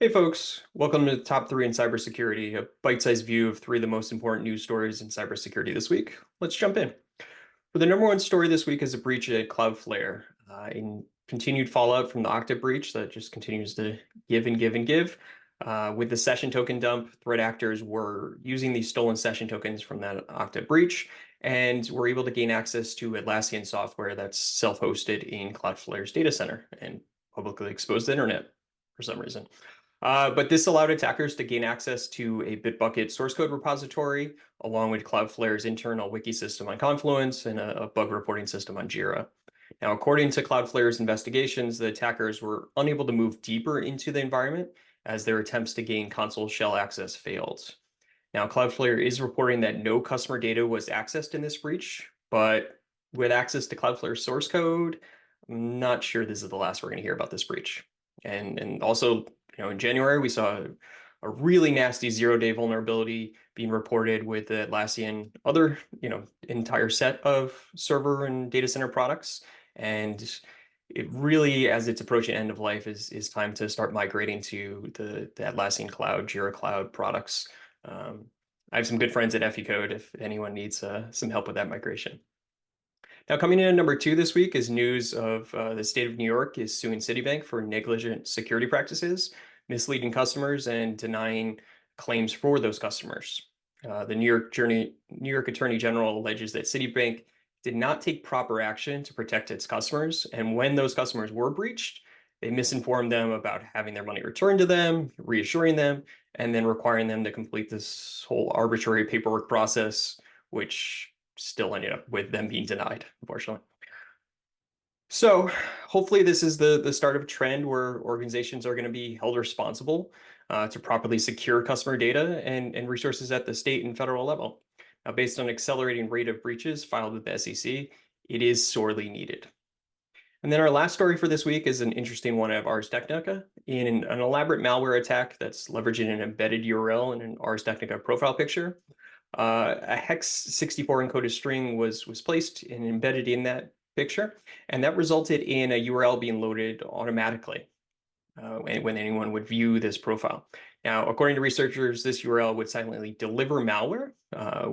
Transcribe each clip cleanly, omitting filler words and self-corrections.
Hey folks, welcome to the top three in cybersecurity, a bite-sized view of three of the most important news stories in cybersecurity this week. Let's jump in. For the number one story this week is a breach at Cloudflare, in continued fallout from the Okta breach that just continues to give and give and give. With the session token dump, threat actors were using these stolen session tokens from that Okta breach and were able to gain access to Atlassian software that's self-hosted in Cloudflare's data center and publicly exposed the internet for some reason. But this allowed attackers to gain access to a Bitbucket source code repository, along with Cloudflare's internal wiki system on Confluence and a bug reporting system on Jira. Now, according to Cloudflare's investigations, the attackers were unable to move deeper into the environment as their attempts to gain console shell access failed. Now, Cloudflare is reporting that no customer data was accessed in this breach, but with access to Cloudflare's source code, I'm not sure this is the last we're going to hear about this breach. And also, in January, we saw a really nasty zero-day vulnerability being reported with the Atlassian other, entire set of server and data center products. And it really, as it's approaching end of life, is time to start migrating to the Atlassian Cloud, Jira Cloud products. I have some good friends at eficode if anyone needs some help with that migration. Now, coming in at number two this week is news of the state of New York is suing Citibank for negligent security practices, misleading customers, and denying claims for those customers. The New York Attorney General alleges that Citibank did not take proper action to protect its customers, and when those customers were breached, they misinformed them about having their money returned to them, reassuring them, and then requiring them to complete this whole arbitrary paperwork process, which still ended up with them being denied, unfortunately. So hopefully this is the start of a trend where organizations are going to be held responsible to properly secure customer data and resources at the state and federal level. Now, based on accelerating rate of breaches filed with the SEC, it is sorely needed. And then our last story for this week is an interesting one of Ars Technica. In an elaborate malware attack that's leveraging an embedded URL in an Ars Technica profile picture, a hex 64 encoded string was placed and embedded in that picture, and that resulted in a URL being loaded automatically when anyone would view this profile. Now, according to researchers, this URL would silently deliver malware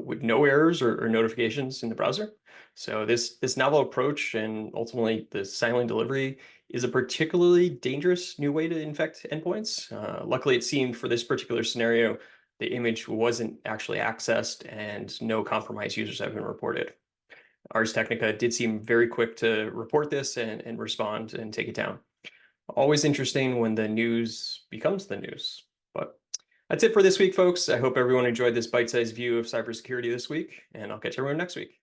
with no errors or notifications in the browser. So this novel approach and ultimately the silent delivery is a particularly dangerous new way to infect endpoints. Luckily, it seemed for this particular scenario, the image wasn't actually accessed and no compromised users have been reported. Ars Technica did seem very quick to report this and respond and take it down. Always interesting when the news becomes the news. But that's it for this week, folks. I hope everyone enjoyed this bite-sized view of cybersecurity this week, and I'll catch everyone next week.